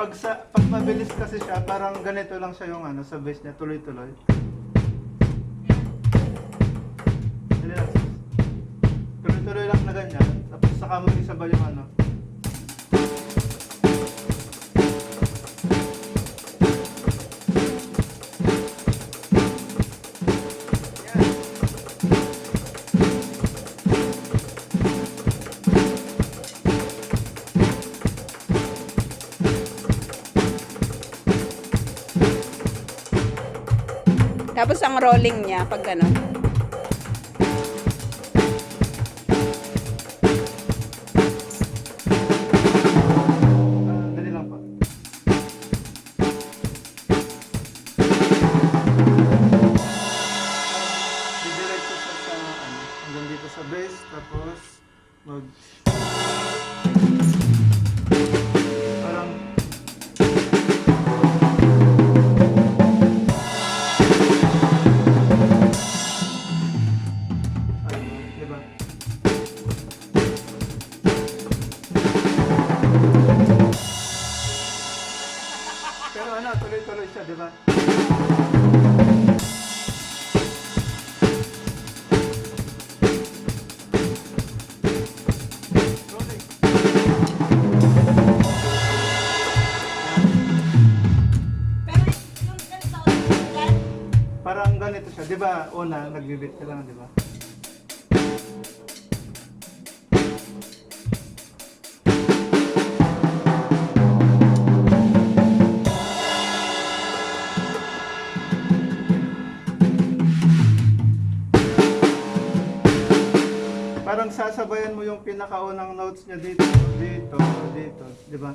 Pag mabilis kasi siya, parang ganito lang siya yung ano, sa base niya, tuloy-tuloy. Dali lang, sis. Tuloy-tuloy lang na ganyan. Tapos saka mo isabay yung ano. Tapos ang rolling niya pag gano'n. Dali lang po. Didiretso siya sa ano, hanggang dito sa base, tapos mag... Parang... Ayun, di ba? Pero ano, tuloy-tuloy siya, di ba? Rolling. Pero yung ganito, yan. Parang ganito siya, di ba? Una, nagbibit ka lang, di ba? Parang sasabayan mo yung pinakaunang notes niya dito, dito, dito, di ba?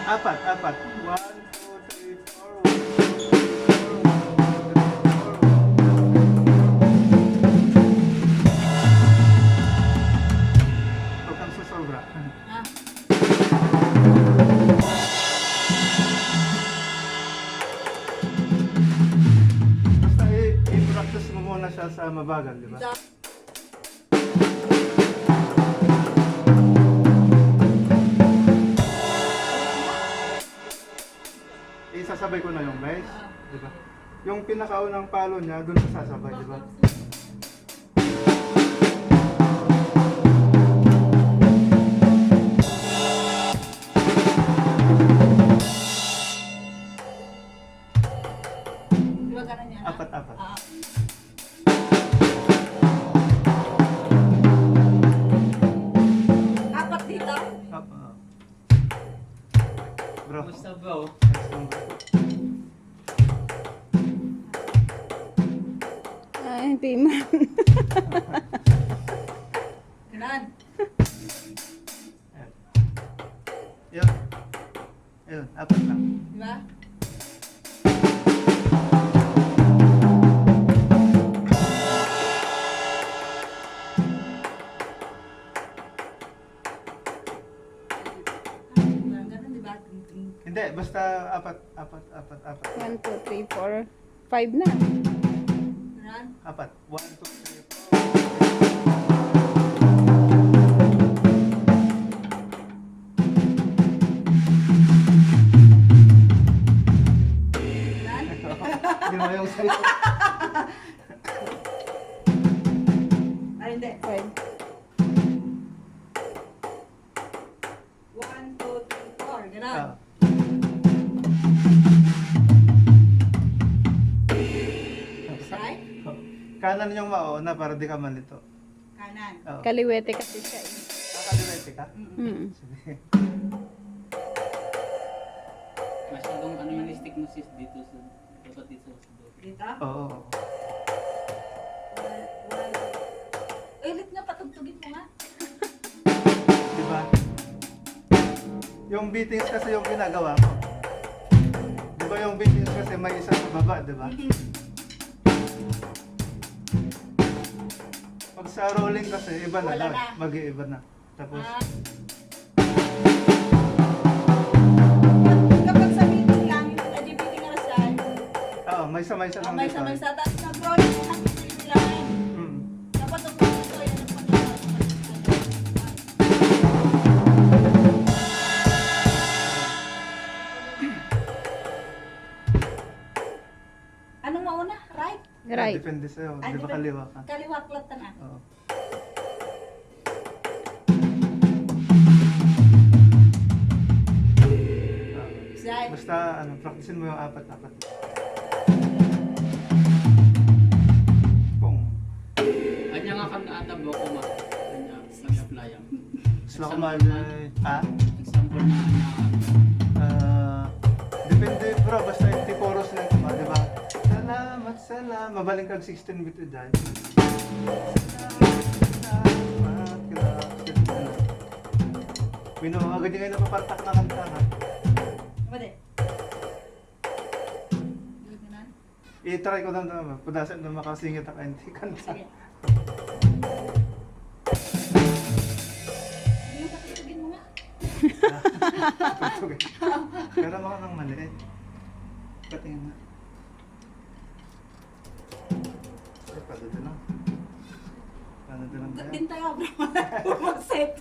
Apat, apat. 1, 2, 3, 4. Huwag kang susobra. Ah, Basta i-practice mo muna siya sa mabagal, di ba? da- Isasabay ko na yung guys, di ba? Yung pinakaunang palo niya, doon sa sasabay, di ba? Di ba ganun yan? Apat, apat. Ah. Apat dito? Up, Bro, Basta bro, Ay, hindi man. Ganun. yun. Yun, apat lang. Di ba? Ganun, di ba? Ting-ting. Hindi, basta apat, apat, apat, apat. 1, 2, 3, 4, 5 na. Ganun. Apat. 1, 2, 3, 4. Ganun. Hindi mo yung salita. Ay, hindi. 5. 1, 2, 3, 4. Ganun. Ah. Right? Kanan yung mauna para di ka malito. Kanan. Oo. Kaliwete kasi siya eh. Kakaliwete ka? Mm. Sige. masyadong ano yung stick mo sis dito sa dapat dito sa door. Dito? Oo. Ulit nga, patugtugin mo nga. Diba? Yung beatings kasi yung ginagawa ko. Diba yung beatings kasi may isa sa baba, diba? Pag sa rolling kasi, iba na Wala daw. na. Mag-iiba na. Tapos, Kapag sa meeting lang, edi meeting na siya. may samay-sa lang May dito. samay sa taas ng rolling ng meeting lang. Hmm. Dapat ang pagkakas yan ang pagkakas. Anong mauna? Right? Right. Depende sa'yo. Ah, Di ba depende. kaliwa ka? Kaliwa klat na. Oo. Right. Basta, practicein mo yung apat-apat. Pong. Kanya nga kan atabo ko ma. Kanya mag-apply ang. Sila ko malay. Example na Depende bro, basta yung chorus lang ko, di ba? Salamat, salamat. Mabaling kag 16 bit to die. Salamat, grabe. Pino, agad yung ngayon napapartak na kanta ka. Pwede. Dito na. I-try ko lang naman. Pudasan na makasingit ako hindi kanta. Sige. Hindi yung patutugin mo nga. Pero baka nang maliit. Patingin na. Ay, padito lang. Padito lang tayo. Bintay ka bro. Mag-set.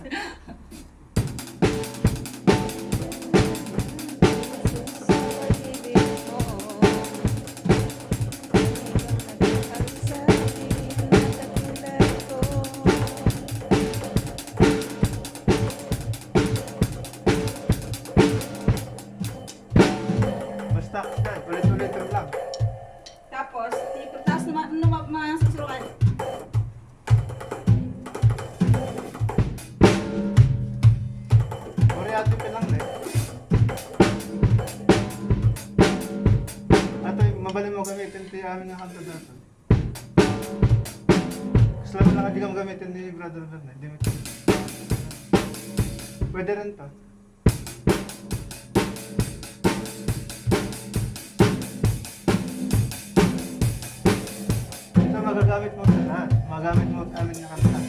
Basta, yan. Ulit-ulit lang. Tapos, tapos masusurukan. Oriate pa lang eh. Ato, mabalin mo gamitin ito yung aming kanta dito. Gusto lang hindi ka gamitin ni Brother Bernard. Hindi mo ito. Pwede rin to. Ito magagamit mo sa lahat. Magagamit mo amin na kanta.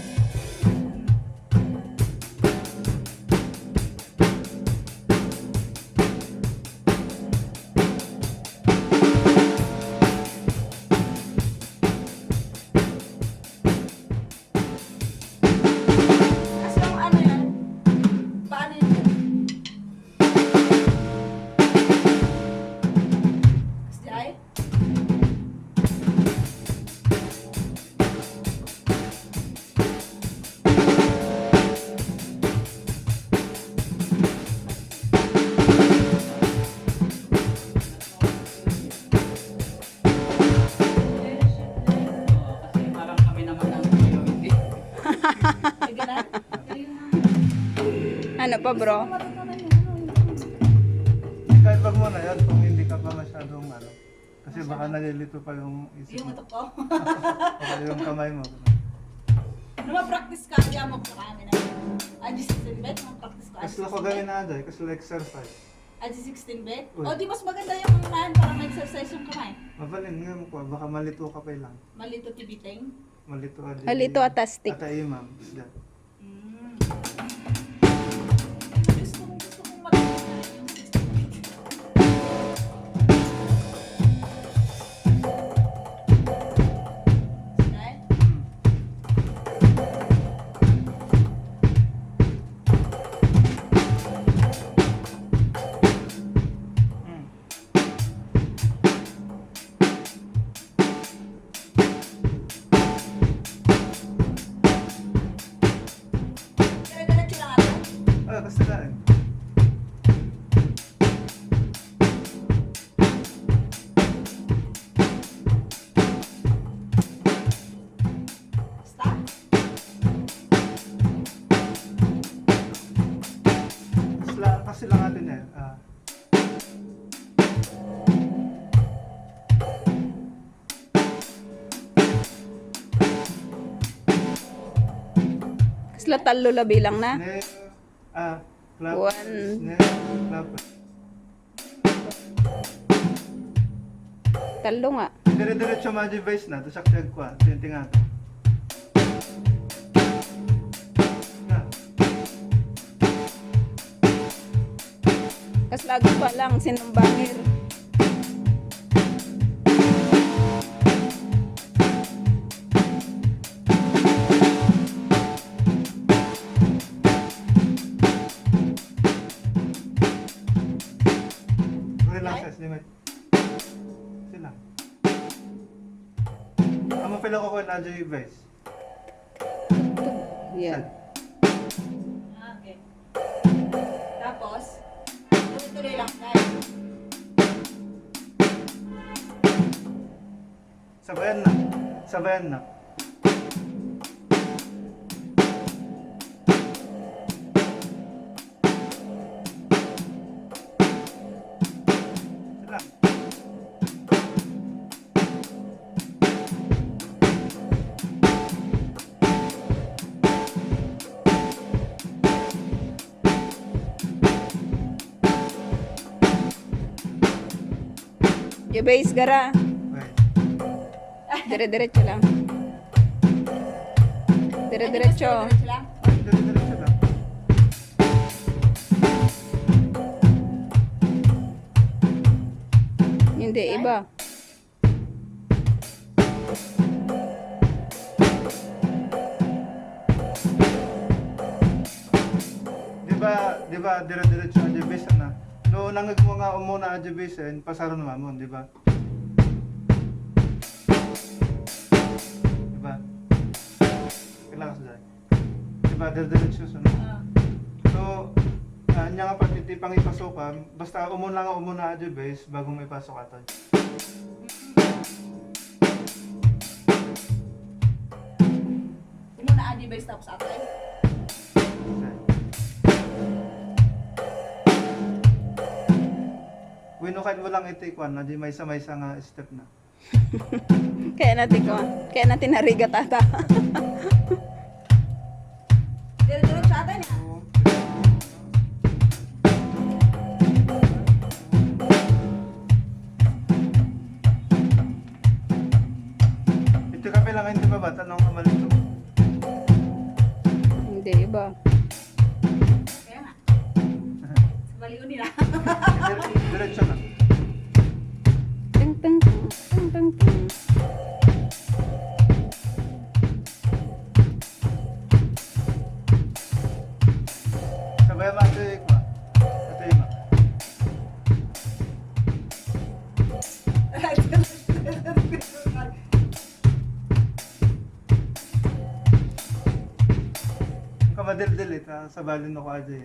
Kasi yung ano yan, paano yun? SDI? kasi parang kami naman ang priority. Sige na. Ano pa bro? Matutunan yun. Kahit wag mo na yan kung hindi ka pa masyadong ano. Kasi baka nalilito pa yung isip Yung mo. utok ko. O yung kamay mo. Nung ma-practice ka, kaya mo kami na. Adi 16 bet, ma-practice ko. Kasi ako gawin na aday, kasi exercise. Adi 16 bet? Uy. O di mas maganda yung unahan para ma-exercise yung kamay. Mabalin nga mo ko, baka malito ka pa lang. Malito tibiting. Malito aday. Malito atastik. Ata imam. Isda. Gusto kong matutunan yung 16 bet. Sige. Hmm. Dire-diretso lang ako. Kasi na eh. Stop. Kasi lang natin eh. Kasla talo labi lang na. Snare, clap, One. snare, clap. Talo nga. Dire-diretso mga device na, to sakyag ko ah. Tinting nga to. Na. Kas lagi pa lang, sinumbangir. Relax, limit. Sila. Amo pala ko na adyo yung vice. Yan. Ah, okay. Tapos, tuloy-tuloy lang guys. Sabayan na. Sabayan na. Sila. Base gara. Wait. Dire-diretso lang. Dire-diretso. Diretso lang. Diretso lang. Hindi, iba. Di ba dire-diretso adyo base na. No nangag mo nga umuna adyo base pasaro naman mo, di ba? Di ba? Kailangan sa di ba dire-diretso sa Ah. So, anya nga pati pang ipasok ka, basta umuna adyo base bago may pasok ato. Yung muna advice tapos atin. Winukan mo lang itikwan na di may sa nga step na. Kaya natin narigat ata. Diretso atin ha. Ito kape lang hindi ba ba tanong ka malito? Hindi, iba. Kaya nga. Sa baliw nila. Diretso na. Tung, tung, tung, tung, tung, tung. Sabay ba ito ikwa? Ito ima. Kamadil-dilit ha, sa balin ako adyo.